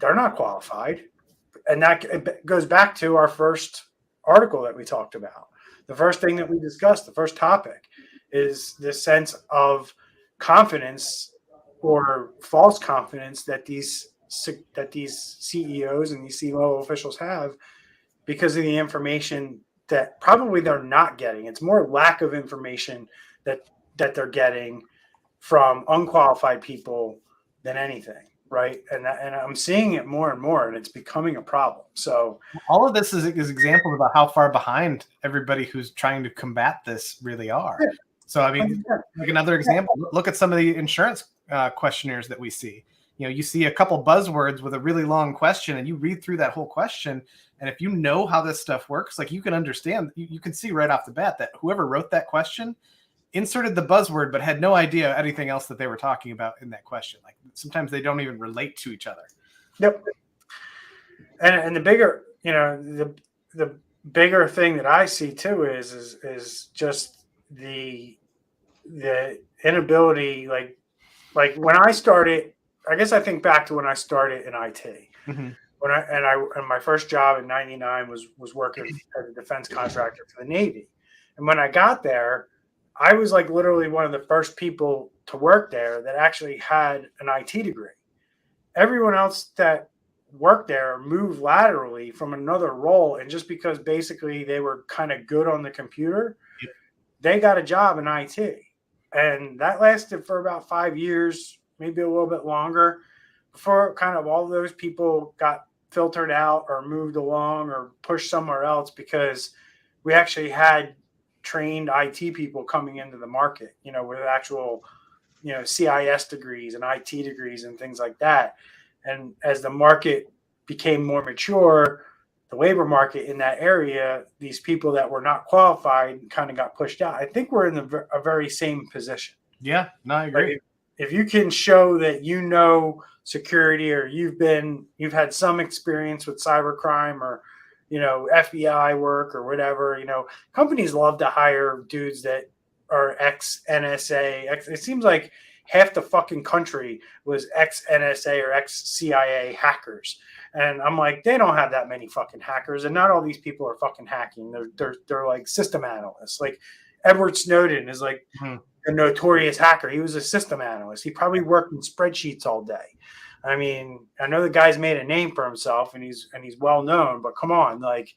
they're not qualified. And that goes back to our first article that we talked about. The first thing that we discussed, the first topic, is this sense of confidence or false confidence that these CEOs and these C-level officials have because of the information that probably they're not getting. It's more lack of information that they're getting from unqualified people than anything, right? And I'm seeing it more and more, and it's becoming a problem. So all of this is examples about how far behind everybody who's trying to combat this really are. Yeah. So, I mean, like another example, look at some of the insurance questionnaires that we see. You see a couple buzzwords with a really long question, and you read through that whole question. And if you know how this stuff works, like you can understand, you can see right off the bat that whoever wrote that question inserted the buzzword, but had no idea anything else that they were talking about in that question. Like sometimes they don't even relate to each other. Yep. And the bigger, the bigger thing that I see too is just the inability, like when I started, I guess I think back to when I started in IT. Mm-hmm. And my first job in '99 was working as a defense contractor for the Navy. And when I got there, I was like literally one of the first people to work there that actually had an IT degree. Everyone else that worked there moved laterally from another role, and just because basically they were kind of good on the computer, they got a job in IT. And that lasted for about 5 years, maybe a little bit longer, before kind of all those people got filtered out or moved along or pushed somewhere else, because we actually had trained IT people coming into the market, with actual, CIS degrees and IT degrees and things like that. And as the market became more mature, the labor market in that area, these people that were not qualified kind of got pushed out. I think we're in a very same position. Yeah, no, I agree. Like if you can show that security, or you've had some experience with cybercrime or FBI work or whatever, companies love to hire dudes that are ex-NSA. It seems like half the fucking country was ex-NSA or ex-CIA hackers. And I'm like, they don't have that many fucking hackers, and not all these people are fucking hacking. They're like system analysts. Like Edward Snowden is like a notorious hacker. He was a system analyst. He probably worked in spreadsheets all day. I mean, I know the guy's made a name for himself, and he's well known, but come on, like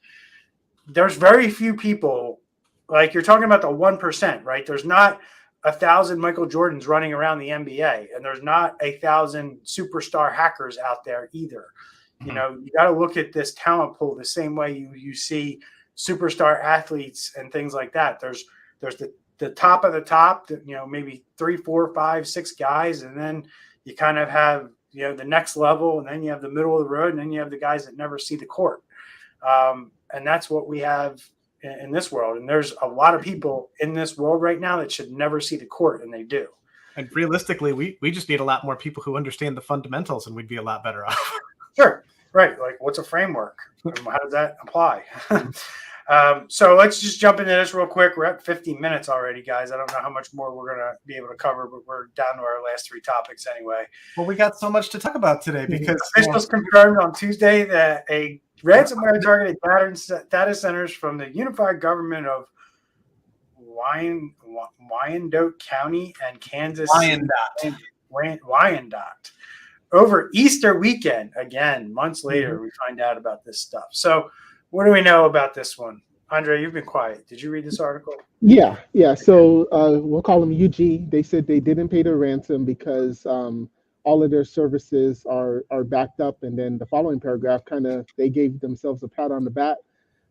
there's very few people, like you're talking about the 1%, right? There's not 1,000 Michael Jordans running around the NBA, and there's not 1,000 superstar hackers out there either. You got to look at this talent pool the same way you see superstar athletes and things like that. There's the top of the top, maybe 3, 4, 5, 6 guys, and then you kind of have the next level, and then you have the middle of the road, and then you have the guys that never see the court. And that's what we have in this world. And there's a lot of people in this world right now that should never see the court, and they do. And realistically, we just need a lot more people who understand the fundamentals, and we'd be a lot better off. Sure. Right. Like, what's a framework? How does that apply? So let's just jump into this real quick. We're at 50 minutes already, guys. I don't know how much more we're going to be able to cover, but we're down to our last 3 topics anyway. Well, we got so much to talk about today because officials confirmed on Tuesday that a ransomware targeted data centers from the unified government of Wyandotte County and Kansas Wyandotte over Easter weekend. Again, months later, we find out about this stuff. So what do we know about this one? Andre, you've been quiet. Did you read this article? Yeah. So we'll call them UG. They said they didn't pay their ransom because all of their services are backed up. And then the following paragraph they gave themselves a pat on the back,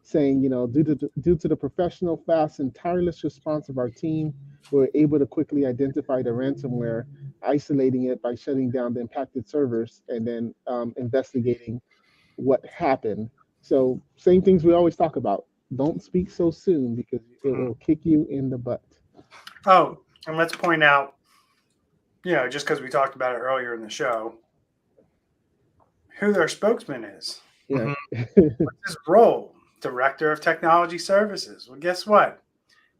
saying, due to the professional, fast, and tireless response of our team, we were able to quickly identify the ransomware, isolating it by shutting down the impacted servers, and then investigating what happened. So same things we always talk about. Don't speak so soon because it will kick you in the butt. Oh, and let's point out, just because we talked about it earlier in the show, who their spokesman is. Yeah. What's his role? Director of Technology Services. Well, guess what?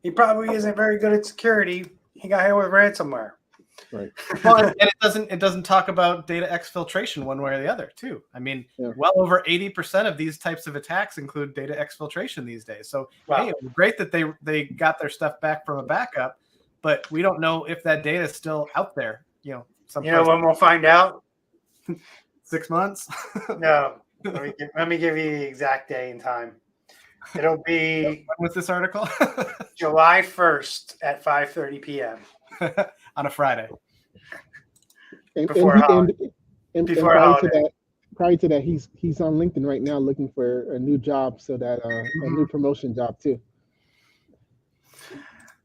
He probably isn't very good at security. He got hit with ransomware. Right. Well, and it doesn't talk about data exfiltration one way or the other, too. I mean, well over 80% of these types of attacks include data exfiltration these days. So, hey, it was great that they got their stuff back from a backup, but we don't know if that data is still out there. When we'll find out? 6 months? No. Let me give you the exact day and time. It'll be. When was this article? July 1st at 5:30 p.m. on a Friday. Before prior to that, he's on LinkedIn right now looking for a new job, so that a new promotion job too.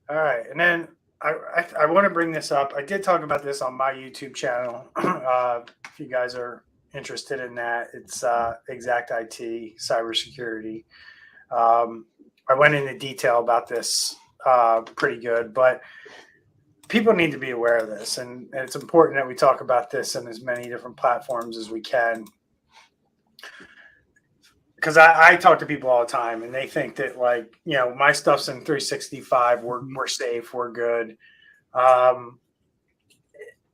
All right, and then I want to bring this up. I did talk about this on my YouTube channel. If you guys are interested in that, it's Exact IT Cybersecurity. I went into detail about this pretty good, but people need to be aware of this, and it's important that we talk about this in as many different platforms as we can. Because I talk to people all the time, and they think that, my stuff's in 365, we're safe, we're good.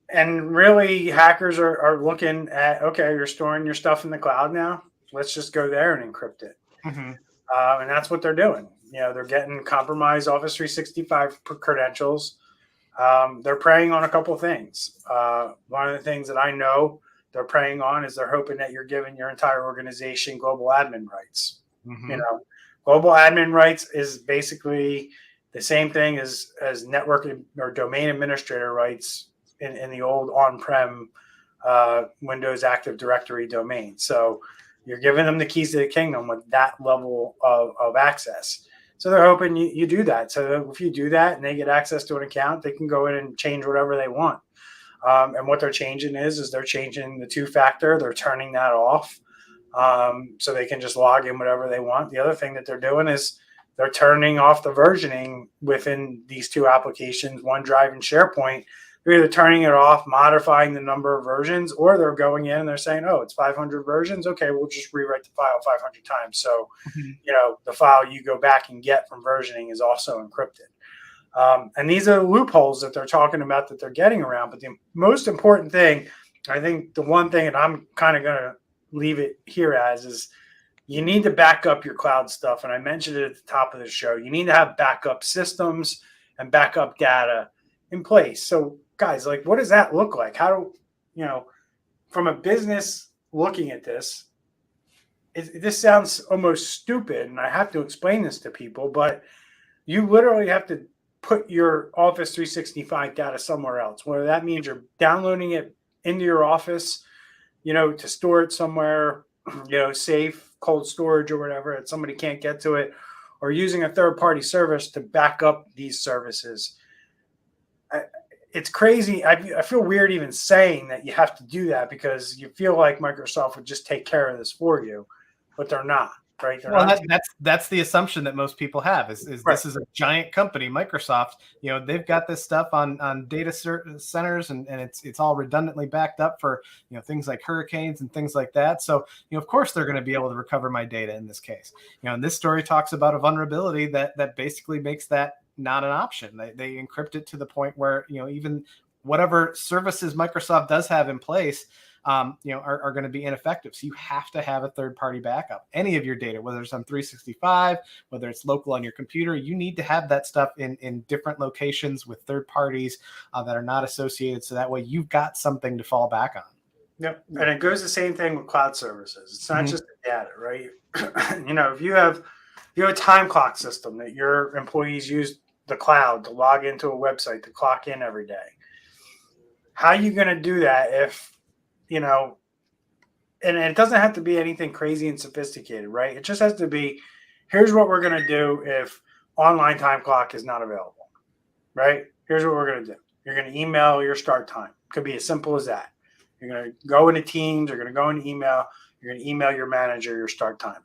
And really, hackers are looking at, okay, you're storing your stuff in the cloud now. Let's just go there and encrypt it. And that's what they're doing. They're getting compromised Office 365 credentials. They're preying on a couple of things. One of the things that I know they're preying on is they're hoping that you're giving your entire organization global admin rights. Global admin rights is basically the same thing as network or domain administrator rights in the old on-prem Windows Active Directory domain. So you're giving them the keys to the kingdom with that level of access. So they're hoping you do that. So if you do that and they get access to an account, they can go in and change whatever they want. And what they're changing is they're changing the two-factor. They're turning that off so they can just log in whatever they want. The other thing that they're doing is they're turning off the versioning within these two applications, OneDrive and SharePoint. They're either turning it off, modifying the number of versions, or they're going in and they're saying, oh, it's 500 versions. Okay, we'll just rewrite the file 500 times. So, the file you go back and get from versioning is also encrypted. And these are the loopholes that they're talking about that they're getting around. But the most important thing, I think the one thing, and I'm kind of going to leave it here as, is you need to back up your cloud stuff. And I mentioned it at the top of the show. You need to have backup systems and backup data in place. So, guys, what does that look like? How do, from a business looking at this, this sounds almost stupid, and I have to explain this to people, but you literally have to put your Office 365 data somewhere else, whether that means you're downloading it into your office, to store it somewhere, safe, cold storage or whatever, that somebody can't get to it, or using a third-party service to back up these services. It's crazy. I feel weird even saying that you have to do that because you feel like Microsoft would just take care of this for you, but they're not. Right? That's the assumption that most people have is right. This is a giant company, Microsoft. They've got this stuff on data centers, and it's all redundantly backed up for things like hurricanes and things like that. So of course they're going to be able to recover my data in this case. And this story talks about a vulnerability that basically makes that not an option. They encrypt it to the point where even whatever services Microsoft does have in place are going to be ineffective. So you have to have a third-party backup. Any of your data, whether it's on 365, whether it's local on your computer, you need to have that stuff in different locations with third parties that are not associated. So that way you've got something to fall back on. Yep. And it goes the same thing with cloud services. It's not just the data, right? If you have You have a time clock system that your employees use the cloud to log into a website to clock in every day. How are you going to do that if, you know, and it doesn't have to be anything crazy and sophisticated, right? It just has to be, here's what we're going to do if online time clock is not available, right? Here's what we're going to do. You're going to email your start time. Could be as simple as that. You're going to go into Teams. You're going to go into email. You're going to email your manager your start time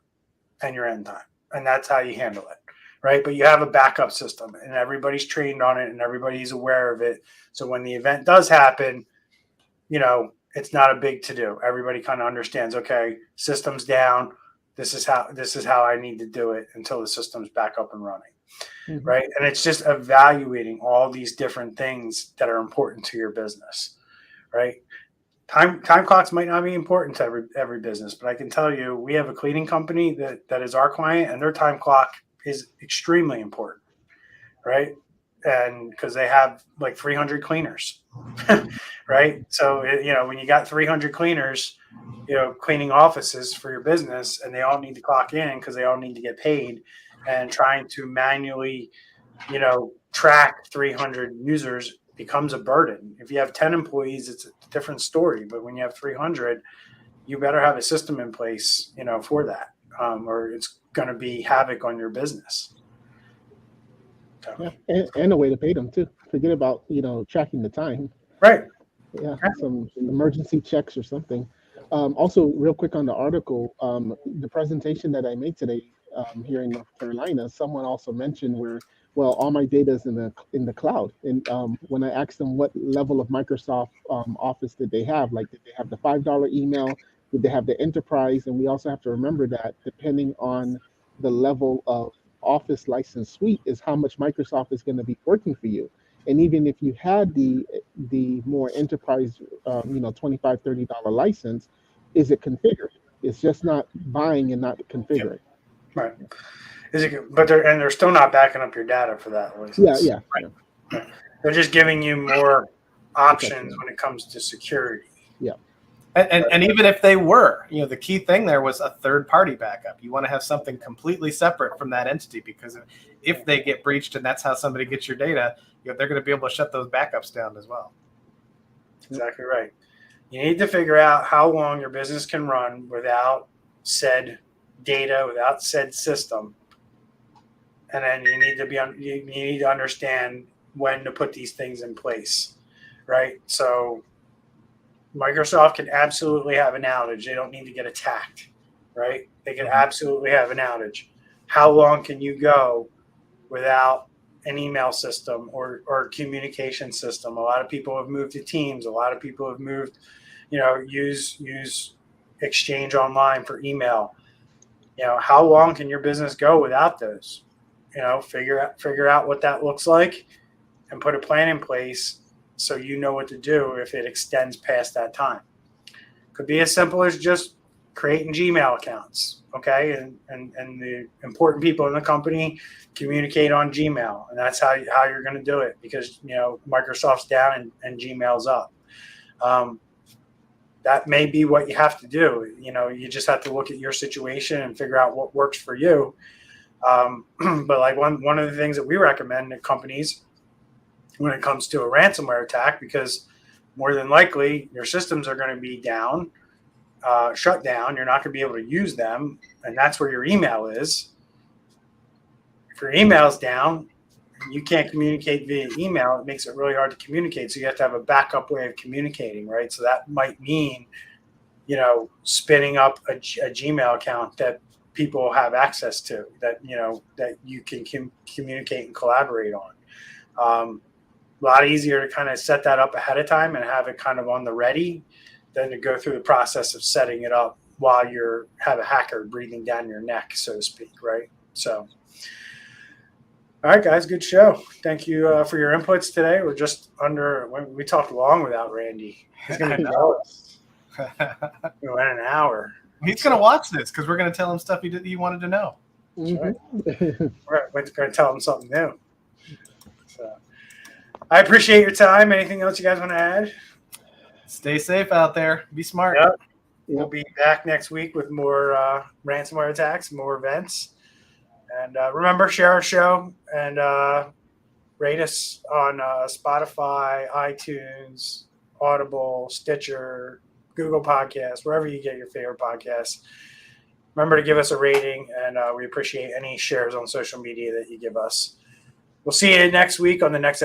and your end time. And that's how you handle it, right? But you have a backup system and everybody's trained on it and everybody's aware of it. So when the event does happen, you know, it's not a big to-do. Everybody kind of understands, okay, system's down. This is how I need to do it until the system's back up and running. Mm-hmm. Right. And it's just evaluating all these different things that are important to your business. Right. Time clocks might not be important to every business, but I can tell you we have a cleaning company that is our client, and their time clock is extremely important. Right. And because they have like 300 cleaners. Right. So, you know, when you got 300 cleaners, you know, cleaning offices for your business, and they all need to clock in because they all need to get paid, and trying to manually, you know, track 300 users becomes a burden. If you have 10 employees, it's a different story. But when you have 300, you better have a system in place, you know, for that, or it's going to be havoc on your business. So. Yeah, and a way to pay them too. Forget about, you know, tracking the time. Right. Yeah, some emergency checks or something. Also, real quick on the article, the presentation that I made today here in North Carolina, someone also mentioned where, well, all my data is in the cloud. And when I asked them what level of Microsoft Office did they have, like did they have the $5 email, did they have the enterprise? And we also have to remember that depending on the level of Office license suite is how much Microsoft is going to be working for you. And even if you had the more enterprise, you know, $25, $30 license, is it configured? It's just not buying and not configuring. Yeah. Right. Is it? But they're still not backing up your data for that license. Yeah. Right. They're just giving you more options when it comes to security. Yeah. And even if they were, you know, the key thing there was a third-party backup. You want to have something completely separate from that entity, because if they get breached and that's how somebody gets your data, you know, they're going to be able to shut those backups down as well. Exactly right. You need to figure out how long your business can run without said data, without said system, and then you need to understand when to put these things in place, right? So Microsoft can absolutely have an outage. They don't need to get attacked, right? They can absolutely have an outage. How long can you go without an email system or communication system? A lot of people have moved to Teams. A lot of people have moved, you know, use Exchange Online for email. You know, how long can your business go without those? You know, figure out what that looks like and put a plan in place so you know what to do if it extends past that time. Could be as simple as just creating Gmail accounts, okay? And the important people in the company communicate on Gmail, and that's how you're going to do it, because, you know, Microsoft's down and Gmail's up. That may be what you have to do. You know, you just have to look at your situation and figure out what works for you. But like one of the things that we recommend to companies when it comes to a ransomware attack, because more than likely your systems are going to be down, shut down. You're not going to be able to use them, and that's where your email is. If your email is down, you can't communicate via email. It makes it really hard to communicate. So you have to have a backup way of communicating, right? So that might mean, you know, spinning up a Gmail account that people have access to, that, you know, that you can communicate and collaborate on. A lot easier to kind of set that up ahead of time and have it kind of on the ready than to go through the process of setting it up while you have a hacker breathing down your neck, so to speak, right? So, all right, guys, good show. Thank you for your inputs today. We're just we talked long without Randy. He's going to be jealous. We went an hour. He's going to watch this because we're going to tell him stuff he wanted to know. That's right. We're going to tell him something new. So, I appreciate your time. Anything else you guys want to add? Stay safe out there. Be smart. Yep. We'll be back next week with more ransomware attacks, more events. And remember, share our show and rate us on Spotify, iTunes, Audible, Stitcher, Google Podcasts, wherever you get your favorite podcasts. Remember to give us a rating, and we appreciate any shares on social media that you give us. We'll see you next week on the next